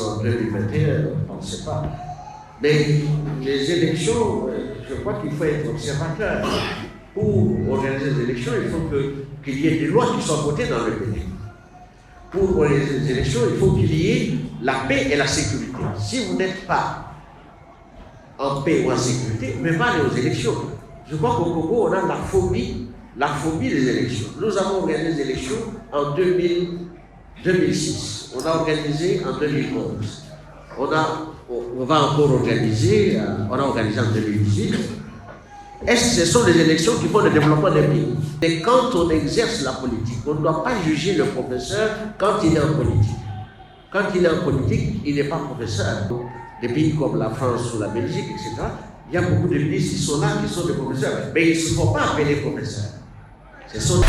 En 2021, on ne sait pas. Mais les élections, je crois qu'il faut être observateur. Pour organiser les élections, il faut qu'il y ait des lois qui soient votées dans le pays. Pour organiser les élections, il faut qu'il y ait la paix et la sécurité. Si vous n'êtes pas en paix ou en sécurité, mais pas aller aux élections. Je crois qu'au Congo, on a la phobie des élections. Nous avons organisé des élections en 2006. On a organisé en 2011. On va encore organiser, on a organisé en 2018. Est-ce que ce sont les élections qui font le développement des pays? Et quand on exerce la politique, on ne doit pas juger le professeur quand il est en politique. Quand il est en politique, il n'est pas professeur. Des pays comme la France ou la Belgique, etc., il y a beaucoup de ministres qui sont là, qui sont des professeurs. Mais ils ne se font pas appeler professeurs. Ce sont...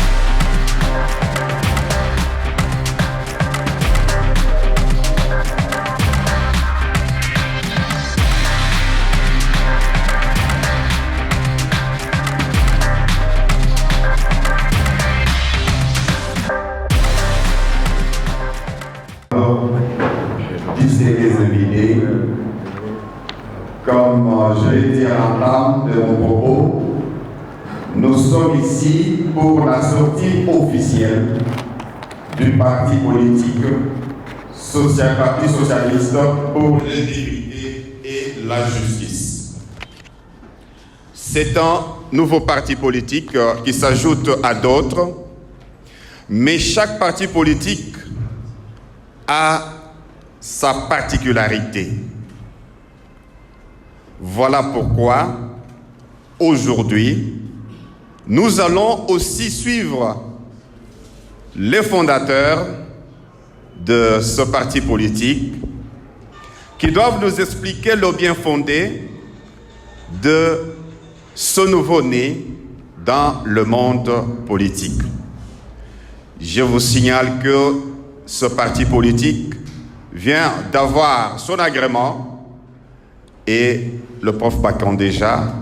Distingués invités, comme je l'ai dit à l'entame de mon propos, nous sommes ici pour la sortie officielle du parti politique Parti socialiste pour l'intégrité et la justice. C'est un nouveau parti politique qui s'ajoute à d'autres, mais chaque parti politique a sa particularité. Voilà pourquoi, aujourd'hui, nous allons aussi suivre les fondateurs de ce parti politique qui doivent nous expliquer le bien fondé de ce nouveau-né dans le monde politique. Je vous signale que ce parti politique vient d'avoir son agrément et le prof Bakan déjà,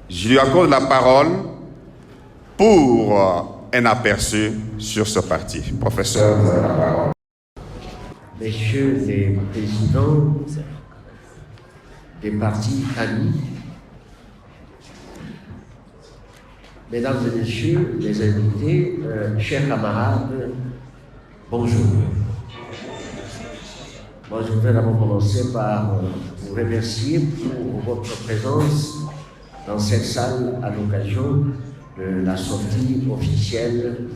je lui accorde la parole pour un aperçu sur ce parti. Professeur, vous avez la parole. Messieurs les présidents des partis amis, mesdames et messieurs les invités, chers camarades, bonjour. Moi, je voudrais d'abord commencer par vous remercier pour votre présence dans cette salle à l'occasion de la sortie officielle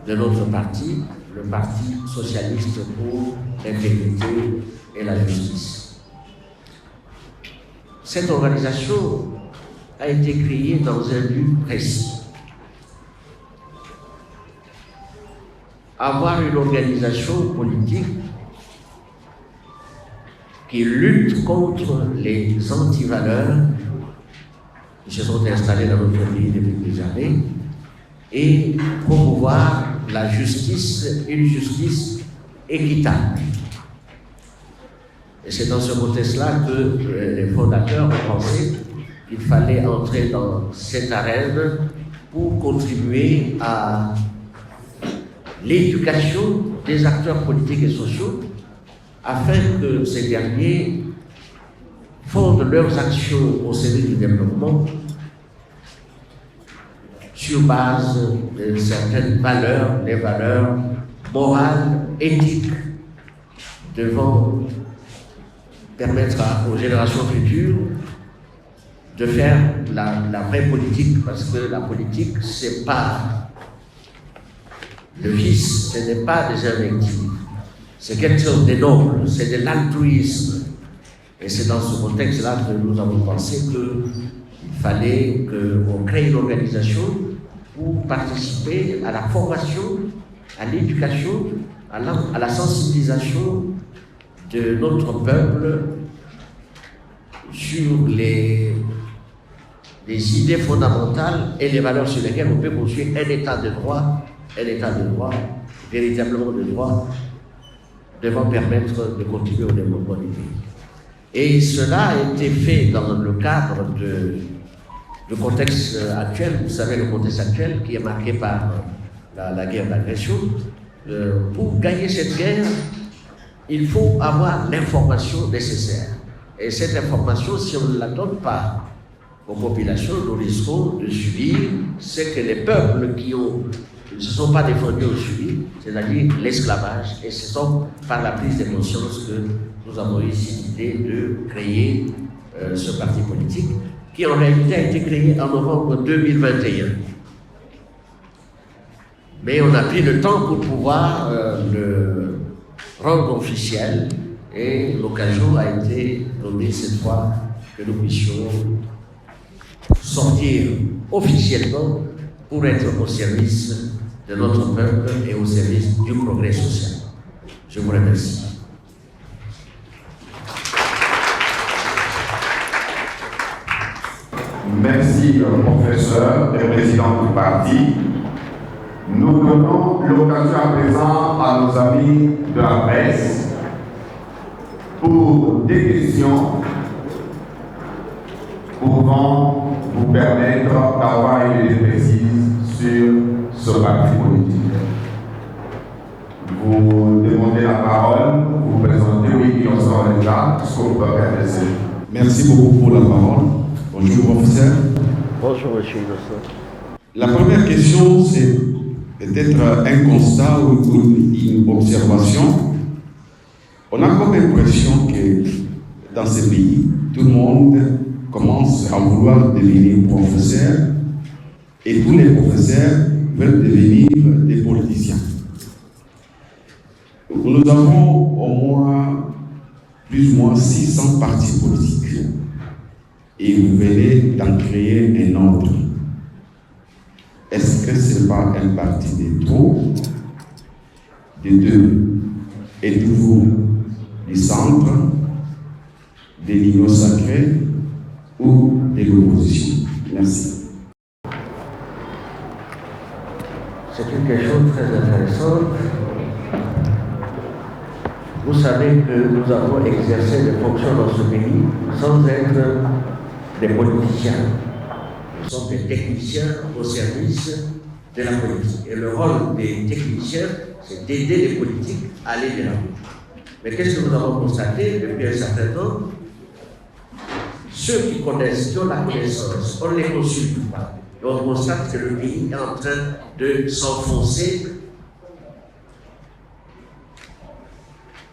de notre parti, le Parti socialiste pour l'intégrité et la justice. Cette organisation a été créée dans un but précis. Avoir une organisation politique qui lutte contre les antivaleurs qui se sont installées dans notre pays depuis des années et promouvoir la justice, une justice équitable. Et c'est dans ce contexte-là que les fondateurs ont pensé qu'il fallait entrer dans cette arène pour contribuer à l'éducation des acteurs politiques et sociaux afin que ces derniers fondent leurs actions au service du développement sur base de certaines valeurs, les valeurs morales, éthiques, devant permettre aux générations futures de faire la vraie politique, parce que la politique, c'est pas le vice, ce n'est pas des invectives, c'est quelque chose de noble, c'est de l'altruisme. Et c'est dans ce contexte-là que nous avons pensé qu'il fallait qu'on crée une organisation pour participer à la formation, à l'éducation, à la sensibilisation de notre peuple sur les idées fondamentales et les valeurs sur lesquelles on peut construire un état de droit, véritablement de droit, devant permettre de contribuer au développement du pays. Et cela a été fait dans le cadre du contexte actuel, vous savez le contexte actuel qui est marqué par la guerre d'agression. Pour gagner cette guerre, il faut avoir l'information nécessaire. Et cette information, si on ne la donne pas aux populations, nous risquons de subir ce que les peuples qui ne se sont pas défendus ont subi, c'est-à-dire l'esclavage. Et ce sont par la prise de conscience que nous avons eu cette idée de créer ce parti politique, qui en réalité a été créé en novembre 2021. Mais on a pris le temps pour pouvoir le rendre officiel, et l'occasion a été donnée cette fois que nous puissions sortir officiellement pour être au service de notre peuple et au service du progrès social. Je vous remercie. Merci, professeur et président du parti. Nous donnons l'occasion à présent à nos amis de la presse pour des questions pouvant vous permettre d'avoir une idée précise sur ce parti politique. Vous demandez la parole, vous présentez, oui, on sort les gens, ce que vous pouvez faire. Merci beaucoup pour la parole. Bonjour, professeur. Bonjour, monsieur Innocent. La première question, c'est peut-être un constat ou une observation. On a comme l'impression que dans ce pays, tout le monde commence à vouloir devenir professeur et tous les professeurs veulent devenir des politiciens. Nous avons au moins plus ou moins 600 partis politiques et vous venez d'en créer un autre. Est-ce que ce n'est pas un parti de trop, de deux? Êtes-vous du centre, de l'union sacrée ou de l'opposition? Merci. C'est une question très intéressante. Vous savez que nous avons exercé des fonctions dans ce pays sans être des politiciens. Nous sommes des techniciens au service de la politique. Et le rôle des techniciens, c'est d'aider les politiques à aller de l'avant. Mais qu'est-ce que nous avons constaté depuis un certain temps? Ceux qui connaissent, qui ont la connaissance, on ne les consulte pas. Et on constate que le pays est en train de s'enfoncer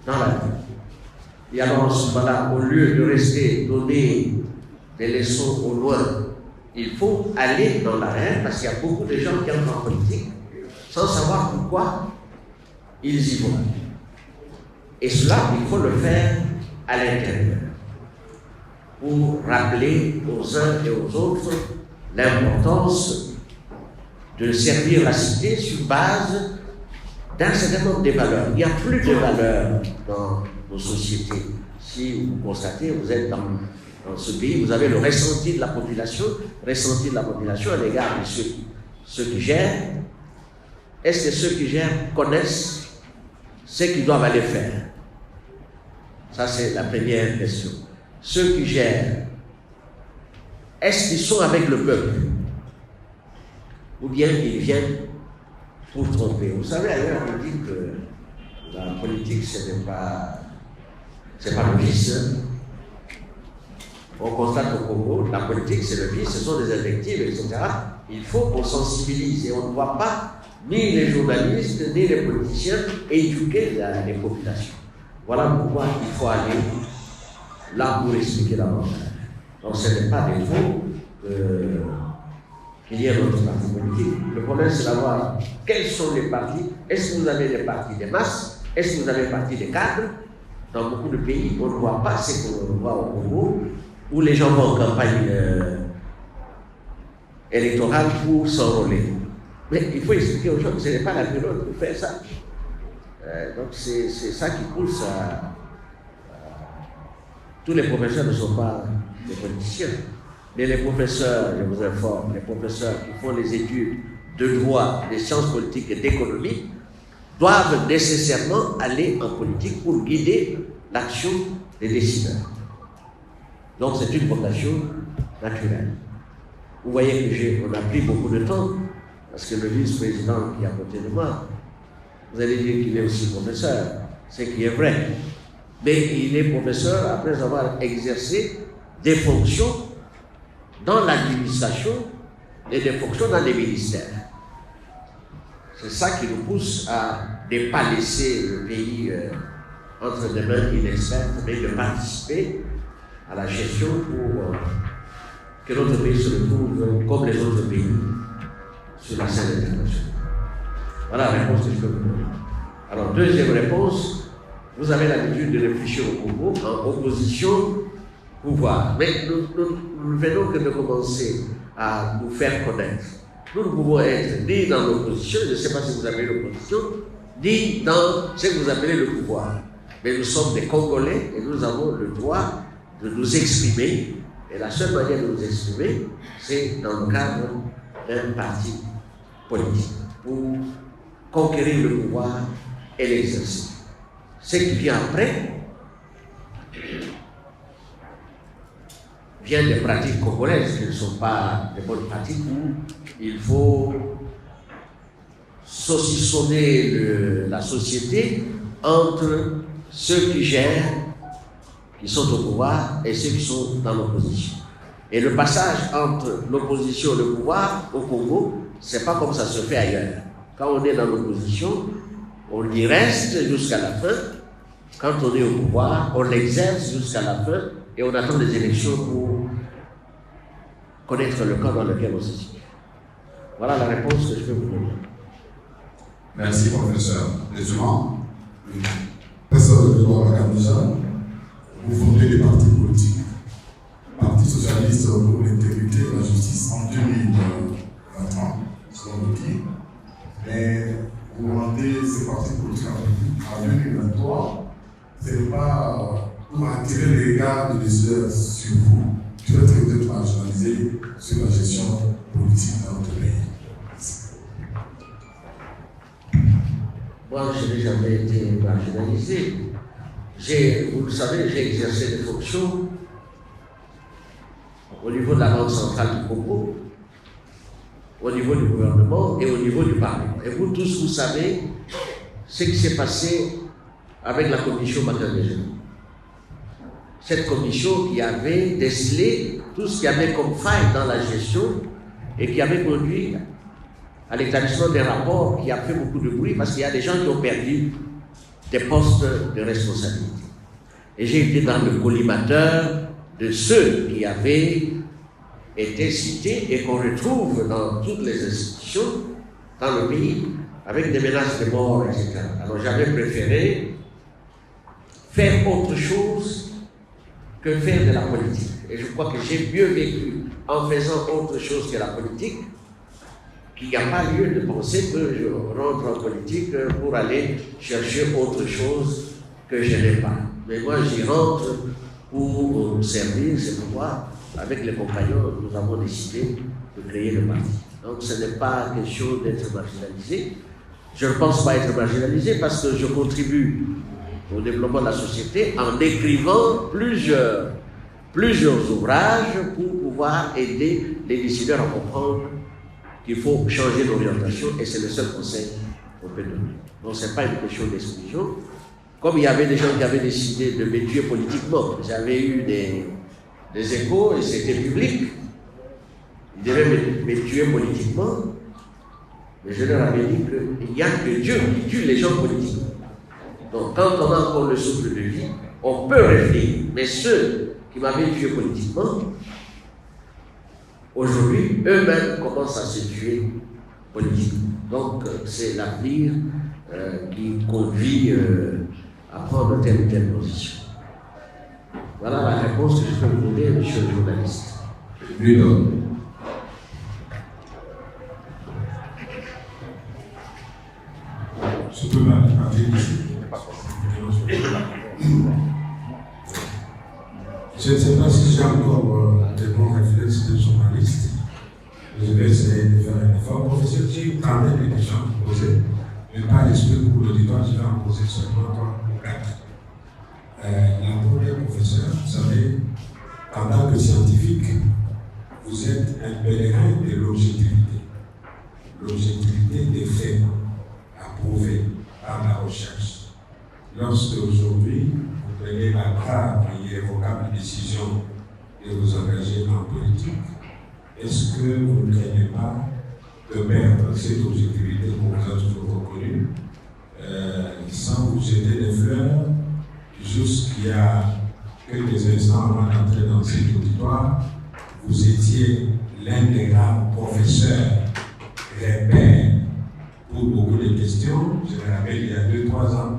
dans la vie. Et alors, voilà, au lieu de rester donner des leçons au loin, il faut aller dans l'arène, parce qu'il y a beaucoup de gens qui entrent en politique sans savoir pourquoi ils y vont. Et cela, il faut le faire à l'intérieur, pour rappeler aux uns et aux autres l'importance de servir la cité sur base d'un certain nombre de valeurs. Il n'y a plus de valeurs dans nos sociétés. Si vous constatez, vous êtes dans ce pays, vous avez le ressenti de la population à l'égard de ceux qui gèrent. Est-ce que ceux qui gèrent connaissent ce qu'ils doivent aller faire? Ça, c'est la première question. Ceux qui gèrent, est-ce qu'ils sont avec le peuple? Ou bien ils viennent pour tromper? Vous savez, ailleurs, on dit que la politique, c'est pas le vice. On constate au Congo, la politique, c'est le vice, ce sont des invectives, etc. Il faut qu'on sensibilise et on ne voit pas ni les journalistes, ni les politiciens éduquer les populations. Voilà pourquoi il faut aller là pour expliquer davantage. Donc ce n'est pas des faux qu'il y ait notre parti politique. Le problème, c'est d'avoir quels sont les partis. Est-ce que vous avez des partis des masses? Est-ce que vous avez des partis des cadres? Dans beaucoup de pays, on ne voit pas ce qu'on voit au Congo, où les gens vont en campagne électorale pour s'enrôler. Mais il faut expliquer aux gens que ce n'est pas la période pour faire ça. Donc c'est ça qui pousse à... Tous les professeurs ne sont pas des politiciens, mais les professeurs, je vous informe, les professeurs qui font les études de droit, des sciences politiques et d'économie, doivent nécessairement aller en politique pour guider l'action des décideurs. Donc c'est une vocation naturelle. Vous voyez que on a pris beaucoup de temps, parce que le vice-président qui est à côté de moi, vous allez dire qu'il est aussi professeur. ce qui est vrai. Mais il est professeur après avoir exercé des fonctions dans l'administration et des fonctions dans les ministères. C'est ça qui nous pousse à ne pas laisser le pays entre des mains inexpertes, mais de participer à la gestion pour que notre pays se retrouve comme les autres pays sur la scène internationale. Voilà la réponse que je peux vous donner. Alors, deuxième réponse, vous avez l'habitude de réfléchir au Congo en opposition pouvoir. Mais nous ne venons que de commencer à nous faire connaître. Nous ne pouvons être ni dans l'opposition, je ne sais pas si vous appelez l'opposition, ni dans ce que vous appelez le pouvoir. Mais nous sommes des Congolais et nous avons le droit de nous exprimer. Et la seule manière de nous exprimer, c'est dans le cadre d'un parti politique pour conquérir le pouvoir et l'exercer. Ce qui vient après vient des pratiques congolaises qui ne sont pas des bonnes pratiques où il faut saucissonner la société entre ceux qui gèrent, qui sont au pouvoir, et ceux qui sont dans l'opposition. Et le passage entre l'opposition et le pouvoir au Congo, c'est pas comme ça se fait ailleurs. Quand on est dans l'opposition, on y reste jusqu'à la fin. Quand on est au pouvoir, on l'exerce jusqu'à la fin et on attend les élections pour connaître le camp dans lequel on se situe. Voilà la réponse que je peux vous donner. Merci, professeur. Deuxièmement, professeur de droit Makamouza, vous fondez des partis politiques. Parti socialiste pour l'intégrité et la justice en 2020, selon vous dit. Mais vous rendez ces partis politiques en 2023, ce n'est pas pour attirer les regards de décideurs sur vous. Peut-être que vous êtes marginalisé sur la gestion politique dans notre pays. Moi, je n'ai jamais été marginalisé. Vous le savez, j'ai exercé des fonctions au niveau de la Banque centrale du Congo, au niveau du gouvernement et au niveau du Parlement. Et vous tous, vous savez ce qui s'est passé avec la commission Makamouza. Cette commission qui avait décelé tout ce qu'il y avait comme faille dans la gestion et qui avait conduit à l'établissement des rapports qui a fait beaucoup de bruit parce qu'il y a des gens qui ont perdu des postes de responsabilité. Et j'ai été dans le collimateur de ceux qui avaient été cités et qu'on retrouve dans toutes les institutions dans le pays avec des menaces de mort, etc. Alors j'avais préféré faire autre chose que faire de la politique. Et je crois que j'ai mieux vécu en faisant autre chose que la politique, qu'il n'y a pas lieu de penser que je rentre en politique pour aller chercher autre chose que je n'ai pas. Mais moi, j'y rentre pour servir, c'est pourquoi, avec les compagnons, nous avons décidé de créer le parti. Donc, ce n'est pas question d'être marginalisé. Je ne pense pas être marginalisé parce que je contribue au développement de la société en écrivant plusieurs ouvrages pour pouvoir aider les décideurs à comprendre qu'il faut changer d'orientation et c'est le seul conseil qu'on peut donner. Donc ce n'est pas une question d'exclusion. Comme il y avait des gens qui avaient décidé de me tuer politiquement, j'avais eu des échos et c'était public. Ils devaient me tuer politiquement, mais je leur avais dit qu'il n'y a que Dieu qui tue les gens politiquement. Donc quand on a encore le souffle de vie, on peut réfléchir. Mais ceux qui m'avaient tué politiquement, aujourd'hui, eux-mêmes commencent à se tuer politiquement. Donc c'est l'avenir qui conduit à prendre telle ou telle position. Voilà la réponse que je peux vous donner, monsieur le journaliste. Lui donne. Je peux je ne sais pas si j'ai encore des bons réflexes de journaliste. Je vais essayer de faire un effort. Professeur, j'ai eu 30 de questions à vous poser, mais pas l'esprit pour l'auditoire, je vais en poser seulement 3 ou 4. La première, professeur, vous savez, en tant que scientifique, vous êtes un pèlerin de l'objectivité. L'objectivité des faits approuvés par la recherche. Lorsque grave et irrévocable décision de vous engager en politique, est-ce que vous ne craignez pas de perdre cette objectivité qu'on vous a toujours reconnue sans vous jeter des fleurs jusqu'il y a quelques instants avant d'entrer dans cet auditoire, vous étiez l'un des grands professeurs repères pour beaucoup de questions. Je me rappelle, il y a 2-3 ans,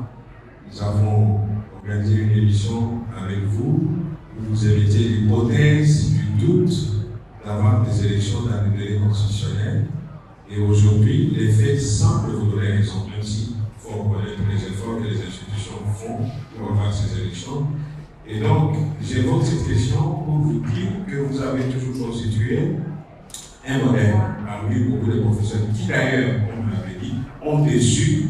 nous avons organisé une émission avec vous où vous émettiez l'hypothèse du doute d'avoir des élections dans le délai constitutionnel. Et aujourd'hui, les faits semblent vous donner raison, même s'il faut reconnaître les efforts que les institutions font pour avoir ces élections. Et donc, j'évoque cette question pour vous dire que vous avez toujours constitué un modèle parmi beaucoup de professeurs qui, d'ailleurs, comme vous l'avez dit, ont déçu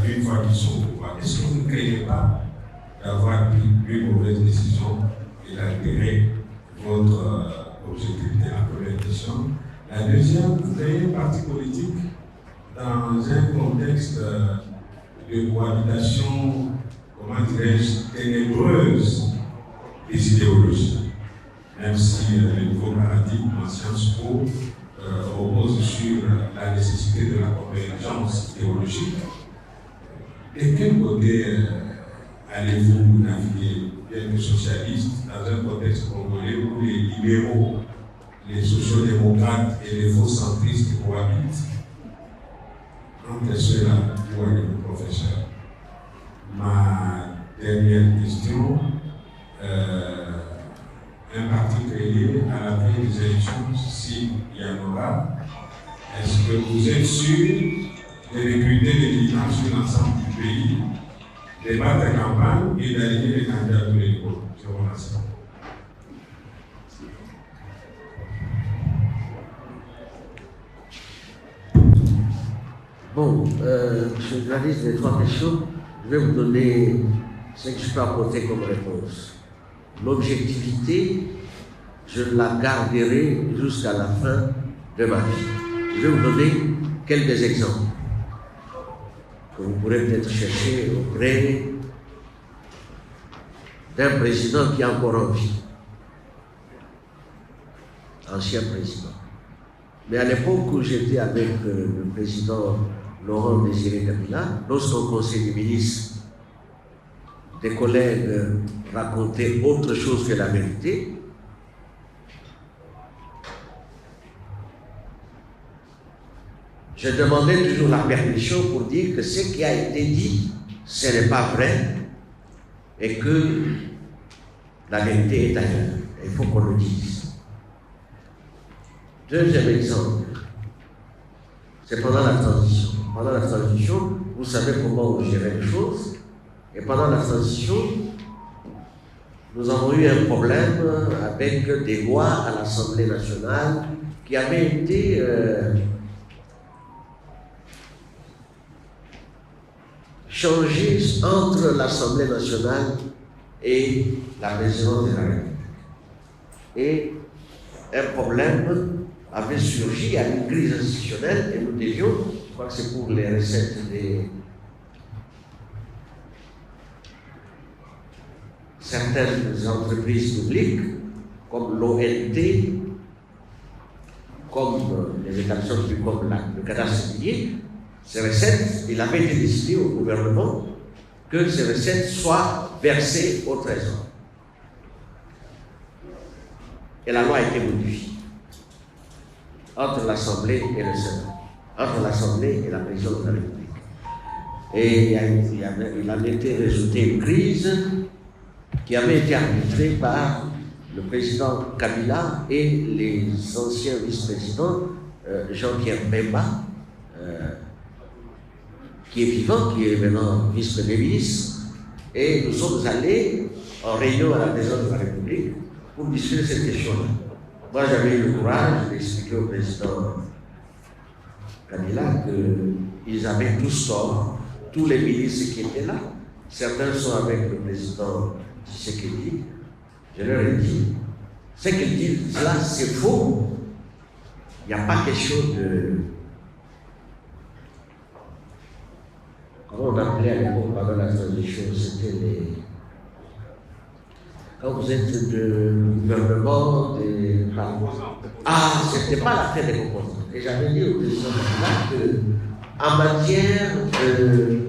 une fois qu'ils sont au pouvoir. Est-ce que vous ne craignez pas d'avoir pris une mauvaise décision et d'altérer votre objectivité? La première question. La deuxième, vous créez un parti politique dans un contexte de cohabitation, comment dirais-je, ténébreuse des idéologies. Même si le nouveau paradigme en Sciences Po repose sur la nécessité de la convergence idéologique. De quel côté allez-vous naviguer, bien que socialiste, dans un contexte congolais où les libéraux, les sociodémocrates et les faux centristes cohabitent? Entre ceux-là, où allez-vous, professeur? Ma dernière question, un parti créé à la veille des élections, s'il y en aura, est-ce que vous êtes sûr de recruter les militants sur l'ensemble du pays, de battre la campagne et d'aligner les candidats à tous les niveaux? Je vous remercie. Bon, je réalise les 3 questions. Je vais vous donner ce que je peux apporter comme réponse. L'objectivité, je la garderai jusqu'à la fin de ma vie. Je vais vous donner quelques exemples que vous pourrez peut-être chercher auprès d'un président qui est encore en vie, ancien président. Mais à l'époque où j'étais avec le président Laurent Désiré Kabila, lorsqu'au Conseil des ministres, des collègues racontaient autre chose que la vérité, je demandais toujours la permission pour dire que ce qui a été dit, ce n'est pas vrai et que la vérité est ailleurs. Il faut qu'on le dise. Deuxième exemple, c'est pendant la transition. Pendant la transition, vous savez comment on gérait les choses. Et pendant la transition, nous avons eu un problème avec des lois à l'Assemblée nationale qui avaient été changées entre l'Assemblée nationale et la présidence de la République. Et un problème avait surgi à une crise institutionnelle et nous devions, je crois que c'est pour les recettes des certaines entreprises publiques, comme l'ONT, comme les établissements publics, comme le cadastre civil, ces recettes, il avait été décidé au gouvernement que ces recettes soient versées au Trésor. Et la loi a été modifiée entre l'Assemblée et le Sénat, entre l'Assemblée et la présidence de la République. Et il avait été résulté une crise qui avait été arbitrée par le président Kabila et les anciens vice-présidents, Jean-Pierre Bemba, qui est vivant, qui est maintenant vice-premier ministre, et nous sommes allés en réunion à la présidence de la République pour discuter cette question-là. Moi, j'avais eu le courage d'expliquer au président Kabila qu'ils avaient tous tort, tous les ministres qui étaient là. Certains sont avec le président Tshisekedi. Je leur ai dit, ce qu'ils disent là, c'est faux. Il n'y a pas quelque chose de... Comment on appelait à l'époque pendant la transition, c'était les... quand vous êtes de gouvernement, ah, c'était pas la fin des composants. Et j'avais dit au président qu'en matière de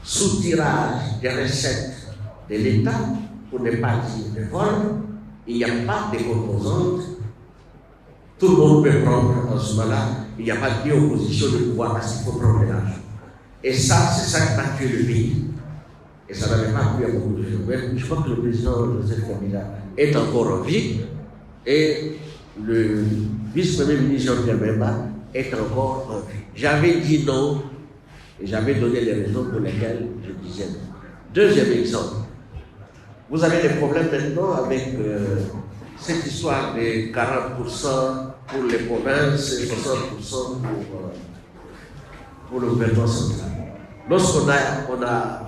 soutirage des recettes de l'État, pour ne pas dire de vol, il n'y a pas de composantes. Tout le monde peut prendre en ce moment-là. Il n'y a pas d'opposition de pouvoir parce qu'il faut prendre de l'argent. Et ça, c'est ça qui va tuer le pays. Et ça n'avait pas plu à beaucoup de gens. Mais je crois que le président Joseph Kabila est encore en vie et le vice-premier ministre Jean-Pierre Bemba est encore en vie. J'avais dit non et j'avais donné les raisons pour lesquelles je disais non. Deuxième exemple, vous avez des problèmes maintenant avec cette histoire de 40% pour les provinces et 60% pour le gouvernement central. Lorsqu'on a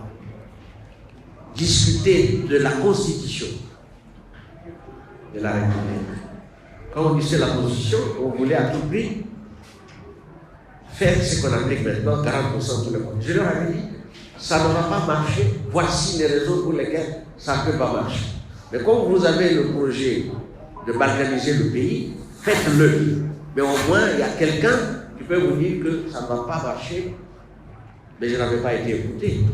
discuté de la Constitution de la République, quand on disait la Constitution, on voulait à tout prix faire ce qu'on applique maintenant 40% pour le monde. Je leur ai dit, ça ne va pas marcher, voici les raisons pour lesquelles ça ne peut pas marcher. Mais comme vous avez le projet de balkaniser le pays, faites-le. Mais au moins, il y a quelqu'un qui peut vous dire que ça ne va pas marcher. Mais je n'avais pas été écouté.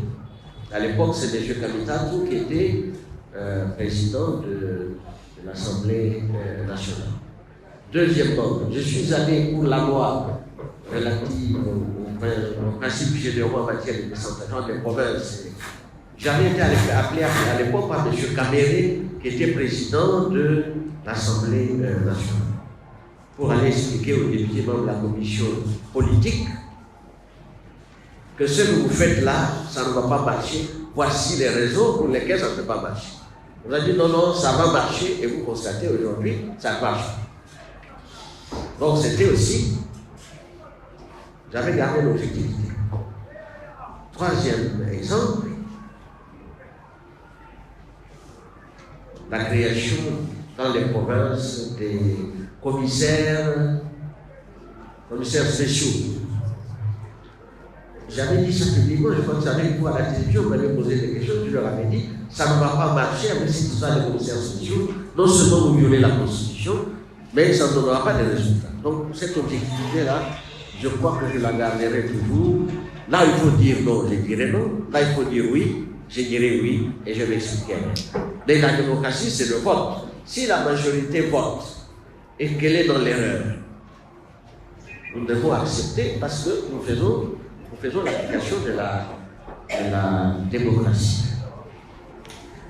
À l'époque, c'est M. Kamitatou qui était président de l'Assemblée nationale. Deuxièmement, je suis allé pour la loi relative aux principes généraux en matière de décentralisation des provinces. J'avais été appelé à l'époque par M. Kaméré, qui était président de l'Assemblée nationale, pour aller expliquer aux députés membres de la commission politique que ce que vous faites là, ça ne va pas marcher. Voici les raisons pour lesquelles ça ne peut pas marcher. On a dit non, non, ça va marcher, et vous constatez aujourd'hui, ça marche. Donc c'était aussi, j'avais gardé l'objectivité. Troisième exemple, la création dans les provinces des commissaires spéciaux. J'avais dit ça publiquement, je crois que ça avait une fois à la télévision, on m'avait posé des questions, je leur avais dit, ça ne va pas marcher avec cette histoire de commissaires spéciaux, non seulement vous violez la Constitution, mais ça ne donnera pas de résultats. Donc cette objectivité-là, je crois que je la garderai toujours. Là, il faut dire non, je dirai non. Là, il faut dire oui, je dirai oui, et je vais expliquer. Mais la démocratie, c'est le vote. Si la majorité vote et qu'elle est dans l'erreur, nous devons accepter parce que nous faisons l'application de la démocratie.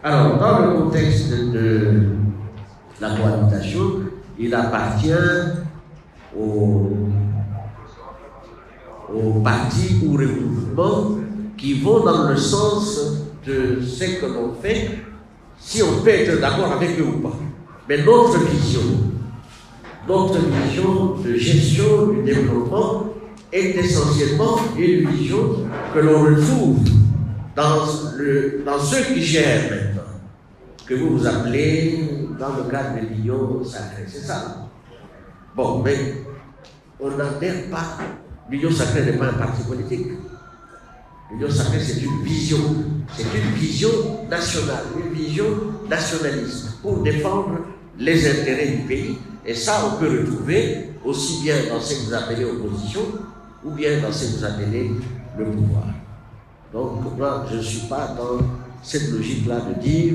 Alors, dans le contexte de la cohabitation, il appartient aux partis ou regroupements qui vont dans le sens de ce que l'on fait, si on peut être d'accord avec eux ou pas. Mais notre vision de gestion du développement est essentiellement une vision que l'on retrouve dans ceux qui gèrent maintenant, que vous appelez dans le cadre des l'Union sacrée. C'est ça. Bon, mais on n'adhère pas. L'Union sacrée n'est pas un parti politique. L'Union sacrée, c'est une vision. C'est une vision nationale, une vision nationaliste pour défendre les intérêts du pays. Et ça, on peut retrouver aussi bien dans ce que vous appelez opposition ou bien dans ce que vous appelez le pouvoir. Donc, moi, je ne suis pas dans cette logique-là de dire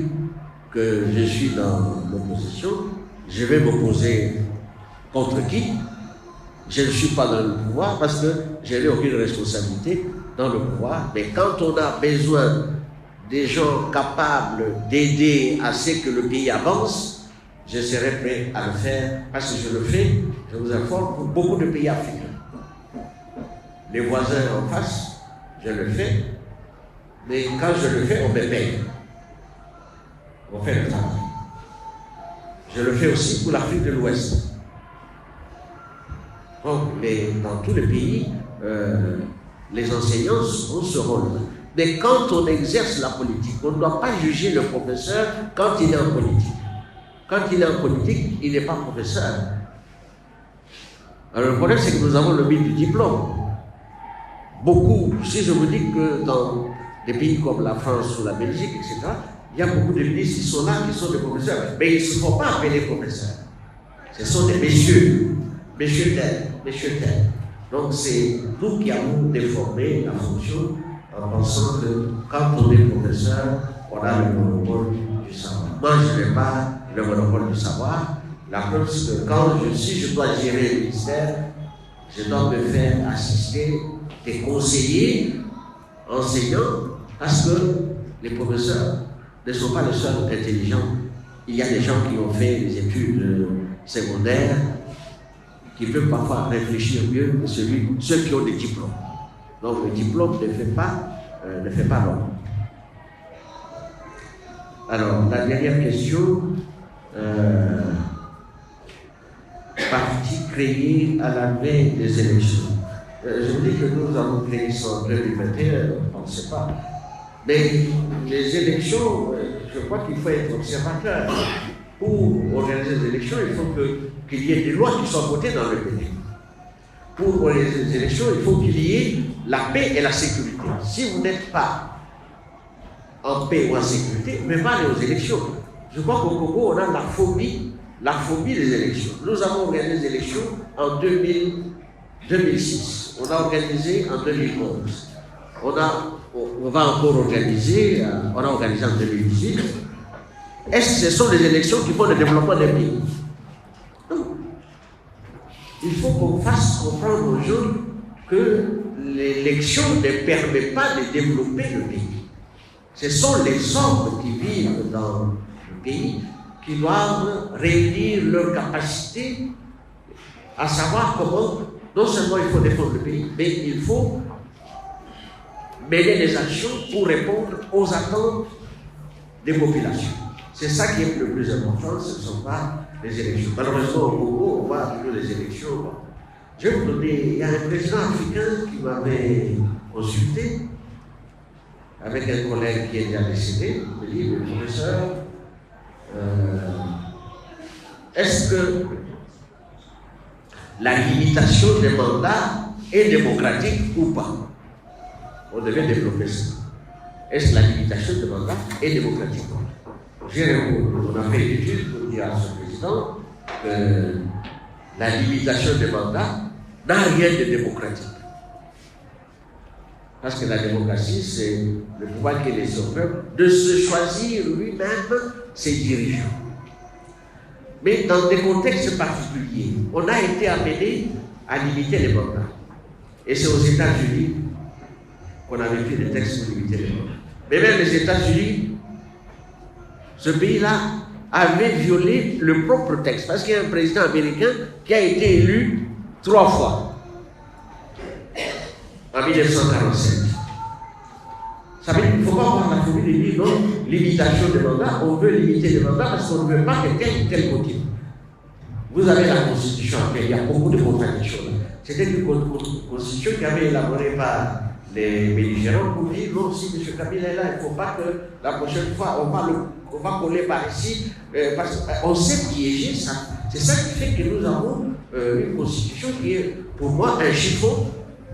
que je suis dans l'opposition. Je vais m'opposer contre qui? Je ne suis pas dans le pouvoir parce que je n'ai aucune responsabilité dans le pouvoir. Mais quand on a besoin des gens capables d'aider à ce que le pays avance, je serai prêt à le faire parce que je le fais, je vous informe, pour beaucoup de pays africains. Les voisins en face, je le fais, mais quand je le fais, on me paye. On fait le travail. Je le fais aussi pour l'Afrique de l'Ouest. Donc, dans tous les pays, les enseignants ont ce rôle-là. Mais quand on exerce la politique, on ne doit pas juger le professeur quand il est en politique. Quand il est en politique, il n'est pas professeur. Alors le problème, c'est que nous avons le mythe du diplôme. Beaucoup, si je vous dis que dans des pays comme la France ou la Belgique, etc., il y a beaucoup de ministres qui sont là, qui sont des professeurs, mais ils ne se font pas appeler professeurs. Ce sont des messieurs tels. Donc c'est nous qui avons déformé la fonction en pensant que quand on est professeur, on a le monopole du savoir. Moi, je n'ai pas le monopole du savoir. La preuve, c'est que quand je dois gérer le ministère, je dois me faire assister des conseillers enseignants, parce que les professeurs ne sont pas les seuls intelligents. Il y a des gens qui ont fait des études secondaires, qui peuvent parfois réfléchir mieux que ceux qui ont des diplômes. Donc le diplôme ne fait pas l'homme. Alors, la dernière question, parti créé à la veille des élections. Je vous dis que nous avons créé ça en 2021, on ne sait pas. Mais les élections, je crois qu'il faut être observateur. Pour organiser des élections, il faut qu'il y ait des lois qui soient votées dans le pays. Pour organiser des élections, il faut qu'il y ait la paix et la sécurité. Si vous n'êtes pas en paix ou en sécurité, mais pas aller aux élections. Je crois qu'au Congo, on a la phobie des élections. Nous avons organisé des élections en 2006. On a organisé en 2011. On va encore organiser, on a organisé en 2018. Est-ce que ce sont les élections qui font le développement des pays? Non. Il faut qu'on fasse comprendre aux gens que l'élection ne permet pas de développer le pays. Ce sont les hommes qui vivent dans le pays qui doivent réunir leur capacité à savoir comment, non seulement il faut défendre le pays, mais il faut mener des actions pour répondre aux attentes des populations. C'est ça qui est le plus important, ce ne sont pas les élections. Malheureusement, au Congo, on voit toujours les élections. Je vais vous donner, il y a un président africain qui m'avait consulté, avec un collègue qui est déjà décédé, il me dit, le professeur, est-ce que la limitation des mandats est démocratique ou pas? On devait développer ça. Est-ce que la limitation des mandats est démocratique? J'ai répondu, on a fait une étude pour dire à ce président que la limitation des mandats n'a rien de démocratique. Parce que la démocratie, c'est le pouvoir qui est laissé au peuple de se choisir lui-même ses dirigeants. Mais dans des contextes particuliers, on a été amené à limiter les mandats. Et c'est aux États-Unis qu'on avait fait des textes pour limiter les mandats. Mais même les États-Unis, ce pays-là avait violé le propre texte. Parce qu'il y a un président américain qui a été élu 3 fois. En 1947. Ça veut dire qu'il ne faut pas avoir la phobie de dire non, limitation des mandats, on veut limiter les mandats parce qu'on ne veut pas que tel ou tel continue. Vous avez la Constitution, il y a beaucoup de contradictions. C'était une Constitution qui avait élaborée par les belligérants pour dire non, si M. Kabila est là, il ne faut pas que la prochaine fois on va coller par ici, parce qu'on sait piéger ça. C'est ça qui fait que nous avons une Constitution qui est pour moi un chiffon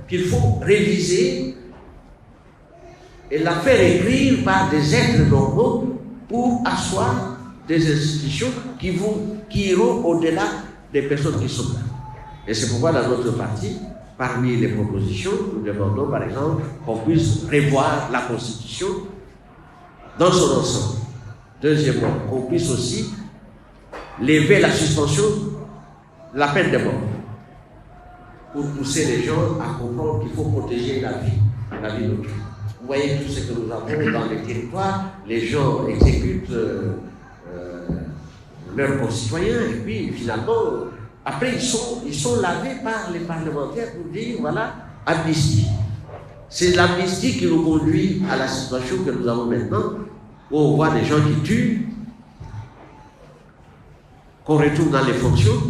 qu'il faut réviser et la faire écrire par des êtres normaux pour asseoir des institutions qui iront au-delà des personnes qui sont là. Et c'est pourquoi dans notre parti, parmi les propositions, nous demandons par exemple qu'on puisse revoir la Constitution dans son ensemble. Deuxièmement, qu'on puisse aussi lever la suspension de la peine de mort pour pousser les gens à comprendre qu'il faut protéger la vie d'autrui. Vous voyez tout ce que nous avons dans les territoires, les gens exécutent leurs concitoyens et puis finalement, après ils sont lavés par les parlementaires pour dire voilà, amnistie. C'est l'amnistie qui nous conduit à la situation que nous avons maintenant, où on voit des gens qui tuent, qu'on retourne dans les fonctions,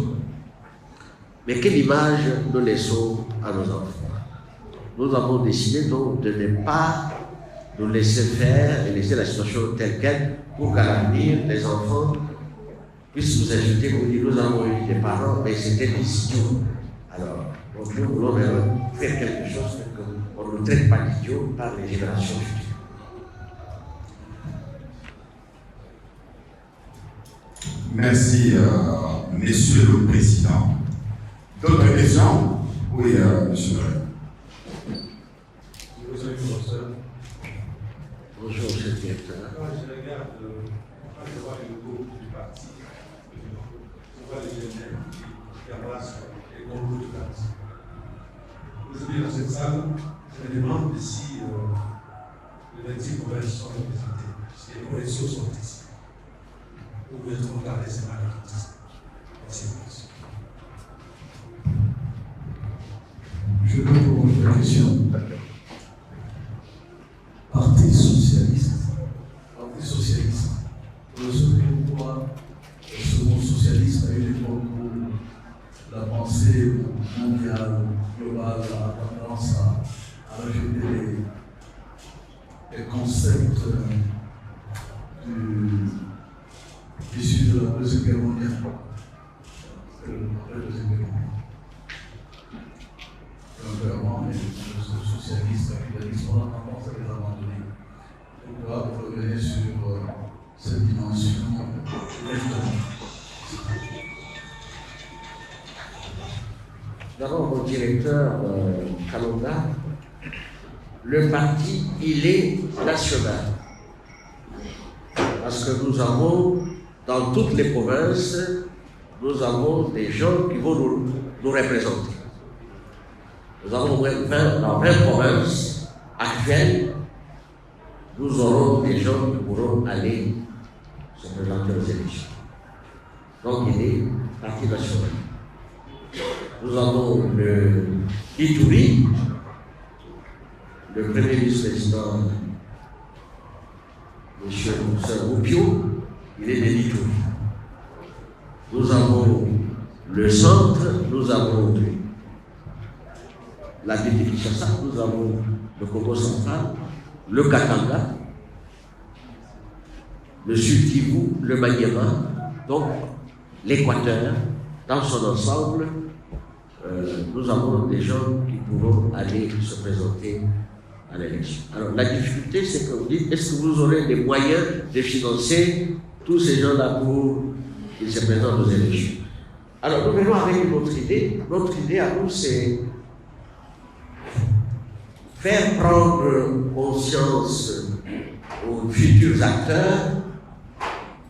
mais quelle image nous laissons à nos enfants? Nous avons décidé donc de ne pas nous laisser faire et laisser la situation telle qu'elle pour qu'à l'avenir, les enfants puissent nous insulter pour dire nous avons eu des parents, mais c'était des idiots. Alors, nous voulons faire quelque chose pour qu'on ne nous traite pas d'idiots par les générations futures. Merci, Monsieur le Président. D'autres questions? Oui, Monsieur le Président. Bonjour, monsieur le directeur. Quand je regarde, quand je vois le logo du parti, je vois les jeunes qui amassent les concours du parti. Aujourd'hui, dans cette salle, je me demande si les 26 provinces sont représentées, si les provinciaux sont ici. Vous pouvez être regardé ces maladies. Merci. Je peux vous poser la question. Parti socialiste. Vous savez pourquoi ce mot socialiste, à une époque où la pensée mondiale, globale, a tendance à rajouter des concepts issus de la Deuxième Guerre mondiale. Vraiment, les socialistes, capitalistes, on a tendance à les abandonner. Pourquoi vous revenez sur cette dimension D'abord, mon directeur Kalonga, le parti, il est national. Parce que nous avons, dans toutes les provinces, nous avons des gens qui vont nous représenter. Nous avons dans 20 provinces actuelles, nous aurons des gens qui pourront aller se présenter aux élections. Donc il est parti national. Nous avons le Ituri, le premier vice-président, M. Roupio, il est de l'Ituri. Nous avons le centre, nous avons la ville de Kinshasa, nous avons le Congo central, le Katanga, le Sud-Kivu, le Maniema, donc l'Équateur, dans son ensemble, nous avons des gens qui pourront aller se présenter à l'élection. Alors la difficulté, c'est que vous dites, est-ce que vous aurez les moyens de financer tous ces gens-là pour qu'ils se présentent aux élections? Alors nous venons avec une autre idée. Notre idée à nous, c'est faire prendre conscience aux futurs acteurs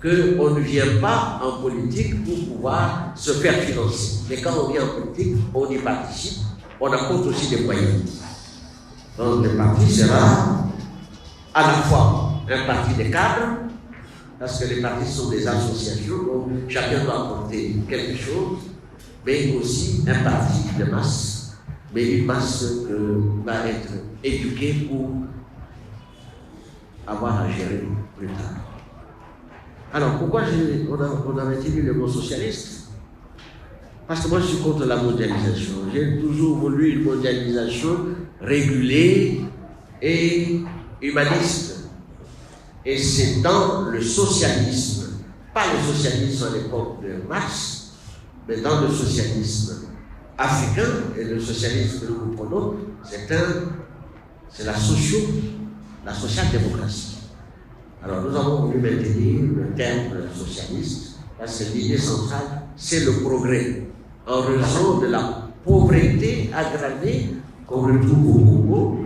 qu'on ne vient pas en politique pour pouvoir se faire financer. Mais quand on vient en politique, on y participe, on apporte aussi des moyens. Donc le parti sera à la fois un parti de cadres, parce que les partis sont des associations, donc chacun doit apporter quelque chose, mais aussi un parti de masse, mais une masse qui va être éduquée pour avoir à gérer plus tard. Alors, pourquoi on a retenu le mot socialiste? Parce que moi, je suis contre la mondialisation. J'ai toujours voulu une mondialisation régulée et humaniste. Et c'est dans le socialisme, pas le socialisme à l'époque de Marx, mais dans le socialisme africain, et le socialisme que nous prenons, c'est la social-démocratie. Alors nous avons voulu maintenir le terme socialiste, parce que l'idée centrale, c'est le progrès, en raison de la pauvreté aggravée qu'on retrouve au Congo,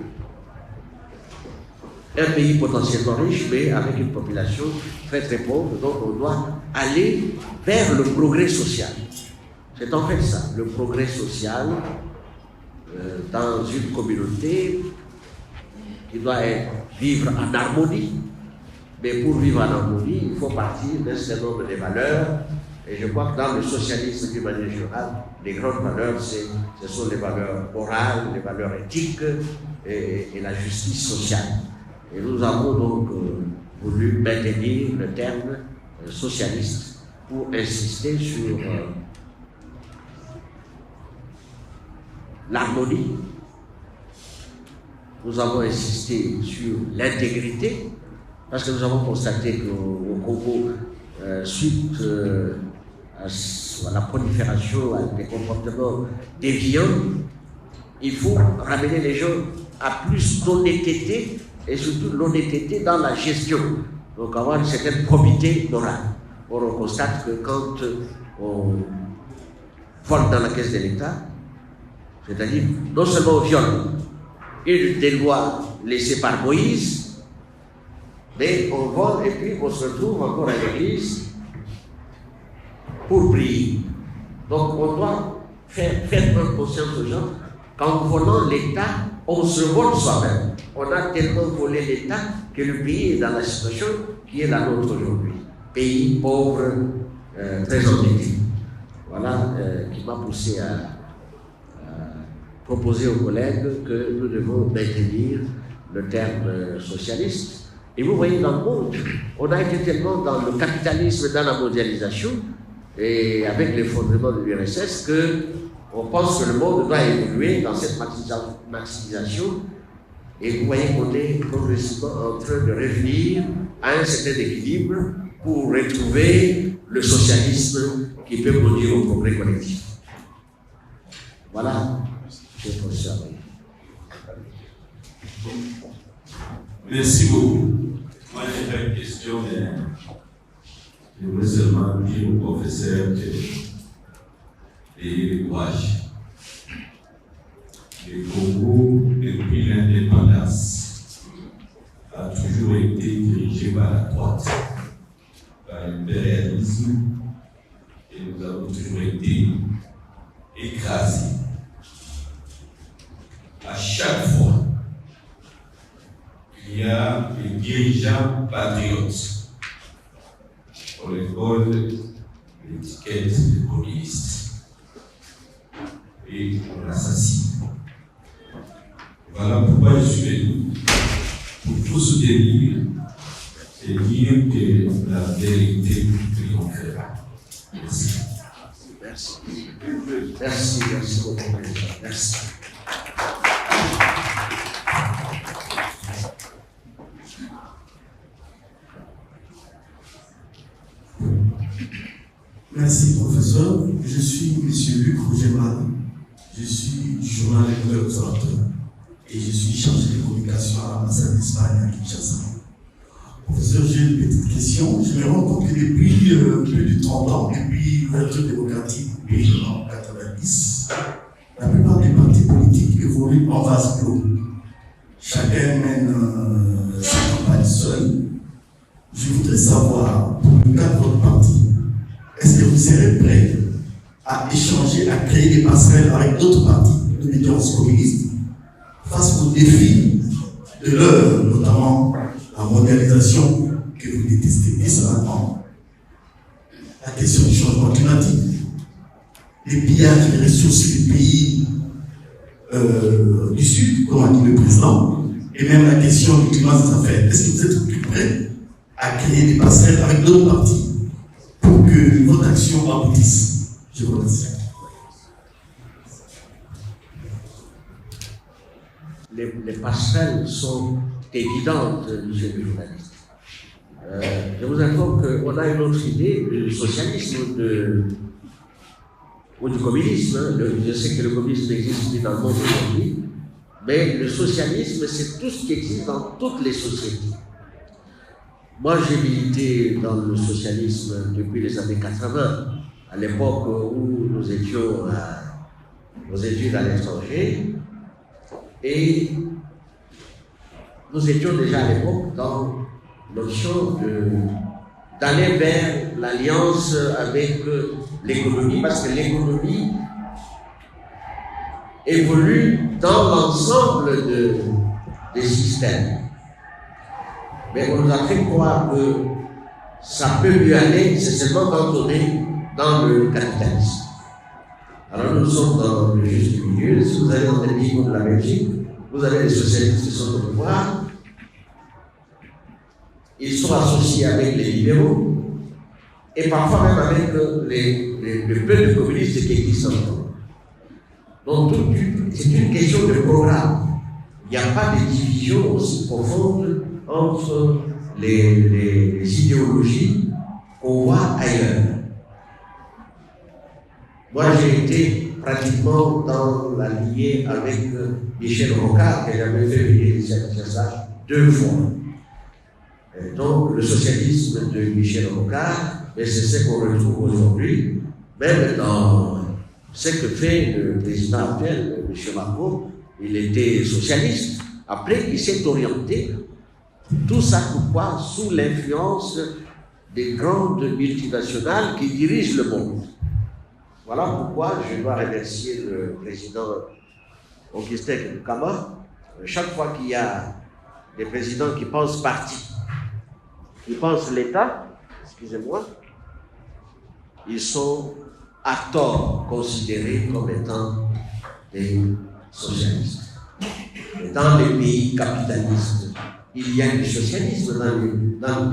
un pays potentiellement riche, mais avec une population très très pauvre, donc on doit aller vers le progrès social. C'est en fait ça, le progrès social dans une communauté qui doit vivre en harmonie. Mais pour vivre en harmonie, il faut partir d'un certain nombre de valeurs. Et je crois que dans le socialisme d'une manière générale, les grandes valeurs, ce sont les valeurs morales, les valeurs éthiques et la justice sociale. Et nous avons donc voulu maintenir le terme socialiste pour insister sur l'harmonie. Nous avons insisté sur l'intégrité, parce que nous avons constaté qu'au Congo, suite à la prolifération des comportements déviants, il faut ramener les gens à plus d'honnêteté et surtout l'honnêteté dans la gestion. Donc avoir une certaine probité morale. on constate que quand on vole dans la caisse de l'État, c'est-à-dire non seulement on viole une des lois laissées par Moïse, mais on vole et puis on se retrouve encore à l'église pour prier. Donc on doit faire prendre conscience aux gens qu'en volant l'État, on se vole soi-même. On a tellement volé l'État que le pays est dans la situation qui est la nôtre aujourd'hui. Pays pauvre, très endetté. Voilà qui m'a poussé à proposer aux collègues que nous devons maintenir le terme socialiste. Et vous voyez, dans le monde, on a été tellement dans le capitalisme, dans la mondialisation, et avec l'effondrement de l'URSS, qu'on pense que le monde doit évoluer dans cette maximisation. Et vous voyez qu'on est progressivement en train de revenir à un certain équilibre pour retrouver le socialisme qui peut conduire au progrès collectif. Voilà, monsieur le professeur. Merci beaucoup. Moi, j'ai pas une question, mais je voulais seulement dire au professeur que le courage. Le Congo, depuis l'indépendance, a toujours été dirigé par la droite, par l'impérialisme, et nous avons toujours été écrasés. À chaque fois, il y a des dirigeants patriotes. On les colle l'étiquette de communistes et on l'assassine. Voilà pourquoi je suis venu pour vous soutenir et dire que la vérité triomphera. Merci. Merci. Merci beaucoup. Merci. Merci, professeur. Je suis M. Luc Rougemal. Je suis du journal L'Observateur et je suis chargé de communication à l'ambassade d'Espagne à Kinshasa. Professeur, j'ai une petite question. Je me rends compte que depuis plus de 30 ans, depuis l'ouverture démocratique du pays en 1990, la plupart des partis politiques évoluent en vase clos. Chacun mène sa campagne seul. Je voudrais savoir, pour le cas de votre parti, est-ce que vous serez prêt à échanger, à créer des passerelles avec d'autres partis de médiance communiste face aux défis de l'heure, notamment la mondialisation que vous détestez personnellement, la question du changement climatique, les pillages des ressources des pays du Sud, comme a dit le président, et même la question du climat des affaires. Est-ce que vous êtes plus prêt à créer des passerelles avec d'autres partis pour que votre action aboutisse? Je vous remercie. Les passerelles sont évidentes, monsieur le journaliste. Je vous informe qu'on a une autre idée du socialisme ou du communisme. Je sais que le communisme n'existe plus dans le monde aujourd'hui, mais le socialisme, c'est tout ce qui existe dans toutes les sociétés. Moi, j'ai milité dans le socialisme depuis les années 80, à l'époque où nous étions aux études à l'étranger, et nous étions déjà à l'époque dans l'option d'aller vers l'alliance avec l'économie, parce que l'économie évolue dans l'ensemble des systèmes. Mais on nous a fait croire que ça peut mieux aller, c'est seulement quand on est dans le capitalisme. Alors nous sommes dans le juste milieu. Si vous allez dans des pays comme la Belgique, vous avez des socialistes qui sont au pouvoir. Ils sont associés avec les libéraux et parfois même avec le peu de communistes qui existent encore. Donc c'est une question de programme. Il n'y a pas de division aussi profonde entre les idéologies qu'on voit ailleurs. Moi, j'ai été pratiquement dans la lignée avec Michel Rocard, que j'avais fait venir ici à Kinshasa 2 fois. Et donc, le socialisme de Michel Rocard mais c'est ce qu'on retrouve aujourd'hui, même dans ce que fait le président actuel, M. Macron. Il était socialiste. Après, il s'est orienté. Tout ça pourquoi? Sous l'influence des grandes multinationales qui dirigent le monde. Voilà pourquoi je dois remercier le président Augustin Kama. Chaque fois qu'il y a des présidents qui pensent parti, qui pensent l'État, excusez-moi, ils sont à tort considérés comme étant des socialistes. Et dans les pays capitalistes, il y a du socialisme dans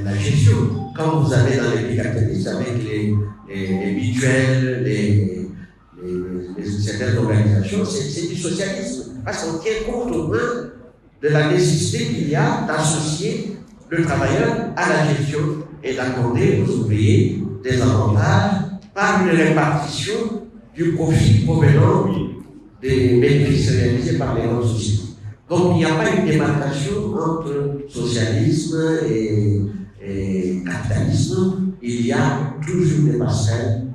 la gestion. Quand vous avez dans les pays capitalistes avec les mutuelles, certaines organisations, c'est du socialisme. Parce qu'on tient compte au moins de la nécessité qu'il y a d'associer le travailleur à la gestion et d'accorder aux ouvriers des avantages par une répartition du profit provenant des bénéfices réalisés par les grandes sociétés. Donc il n'y a pas une démarcation entre socialisme et capitalisme, il y a toujours des passerelles.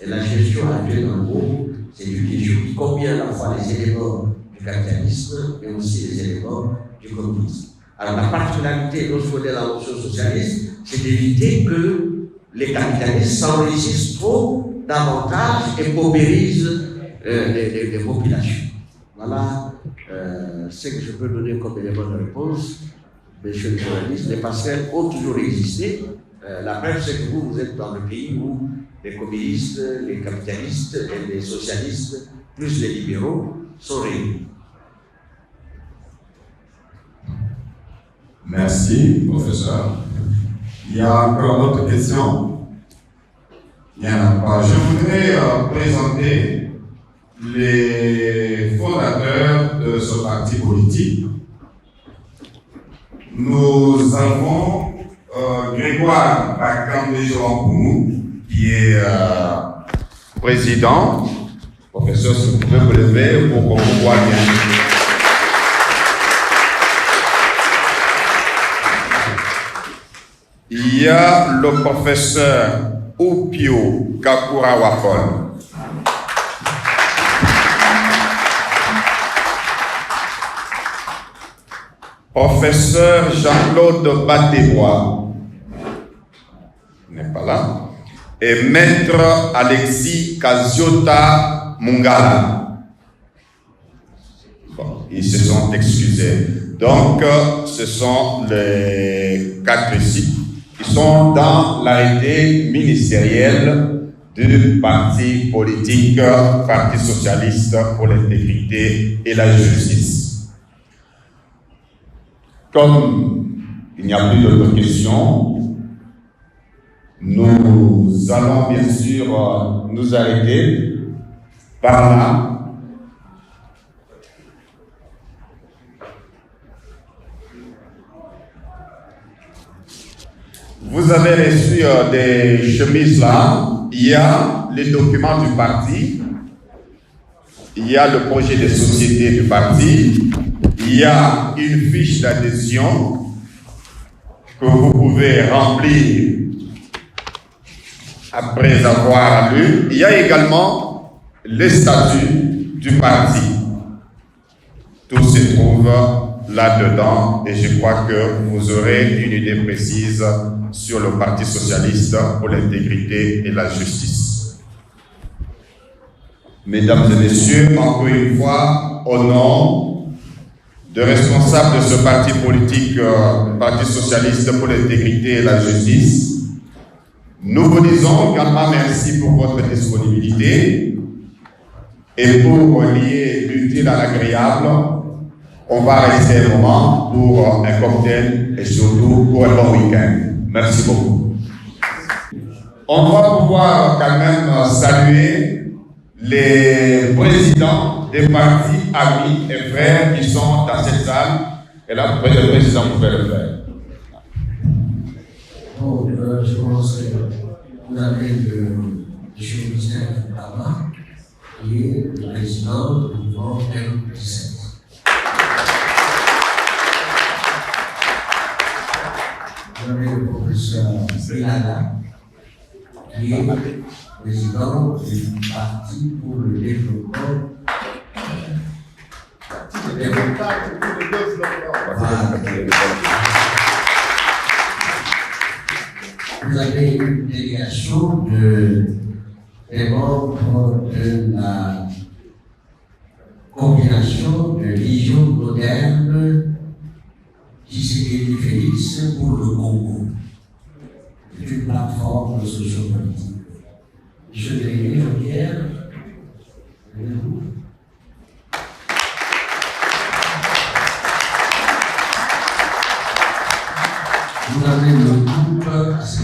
Et la gestion actuelle en gros, c'est une question qui combien à la fois les éléments du capitalisme, mais aussi les éléments du communisme. Alors la particularité lorsqu'on est la notion socialiste, c'est d'éviter que les capitalistes s'enrichissent trop davantage et paupérisent les populations. Voilà ce que je peux donner comme élément de réponse, monsieur le journaliste. Les passerelles ont toujours existé. La preuve, c'est que vous êtes dans le pays où les communistes, les capitalistes et les socialistes, plus les libéraux, sont réunis. Merci, professeur. Il y a encore d'autres questions? Il n'y en a pas. Je voudrais présenter les fondateurs de ce parti politique. Nous avons Grégoire Bakambé-Jorampoumou, qui est président. Professeur, si vous pouvez vous lever pour qu'on vous voit bien. Il y a le professeur Upio Kakura-Wakon. Professeur Jean-Claude Batebois n'est pas là. Et maître Alexis Kaziota Mungala. Bon, ils se sont excusés. Donc, ce sont les 4 ici. Ils sont dans l'arrêté ministériel du parti politique, Parti socialiste pour l'intégrité et la justice. Comme il n'y a plus d'autres questions, nous allons bien sûr nous arrêter par là. Vous avez reçu des chemises là. Il y a les documents du parti. Il y a le projet de société du parti. Il y a une fiche d'adhésion que vous pouvez remplir après avoir lu. Il y a également les statuts du parti. Tout se trouve là-dedans et je crois que vous aurez une idée précise sur le Parti socialiste pour l'intégrité et la justice. Mesdames et messieurs, encore une fois, au nom de responsables de ce parti politique, Parti socialiste pour l'intégrité et la justice, nous vous disons également merci pour votre disponibilité et pour lier l'utile à l'agréable. On va rester un moment pour un cocktail et surtout pour un bon week-end. Merci beaucoup. On va pouvoir quand même saluer les présidents des partis, amis et frères qui sont dans cette salle. Et là, le président pouvait le faire. Bon, je commencerai. Vous avez le Augustin Kama, qui est le président du mouvement M17. Vous avez le professeur Belala, qui est président du Parti pour le développement. Vous avez une délégation des membres de la combination de vision moderne Tshisekedi Félix pour le Congo. C'est une plateforme sociopolitique. Monsieur le délégué Jean-Pierre, venez-vous. Vous avez le groupe assez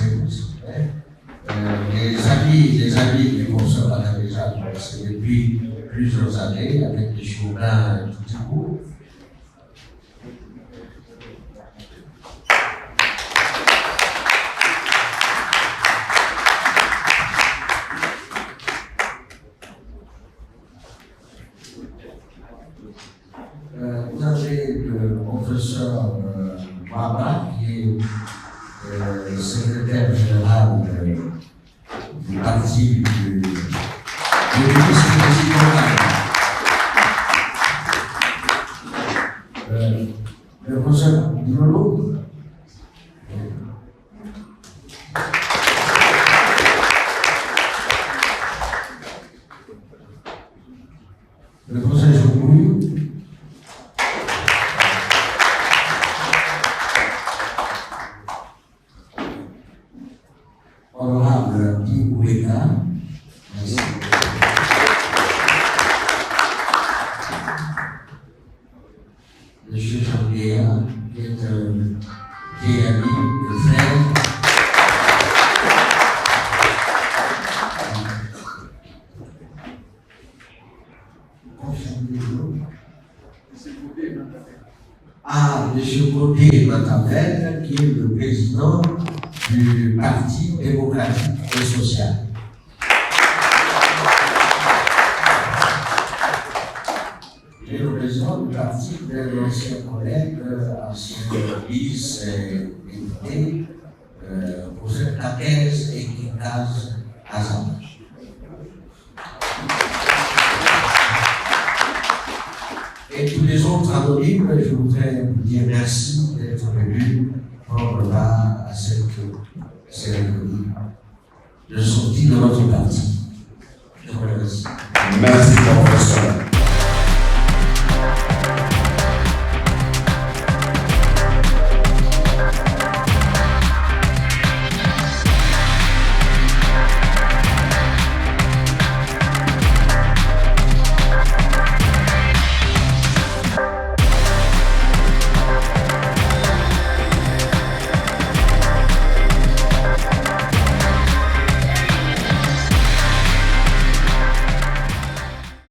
les amis du conservateur déjà, c'est depuis plusieurs années, avec les Chauvins et tout ce groupe. Vous avez le professeur Mama, qui est le secrétaire général du parti du vice-président. Le professeur Dilolo. Le professeur Jean-Louis. Honorable Ingoueka. Merci. Monsieur Jean-Pierre, qui est un vieil ami, un frère. Monsieur Gauthier Matavel, qui est le président du Parti démocratique et social. Et le président du parti de l'ancien collègue, ancien vice-député, José Caquez et Kikaz Azam. Et tous les autres anonymes, je voudrais vous dire merci d'être venus prendre part à cette cérémonie de sortie de notre parti. Je vous remercie. Merci, professeur.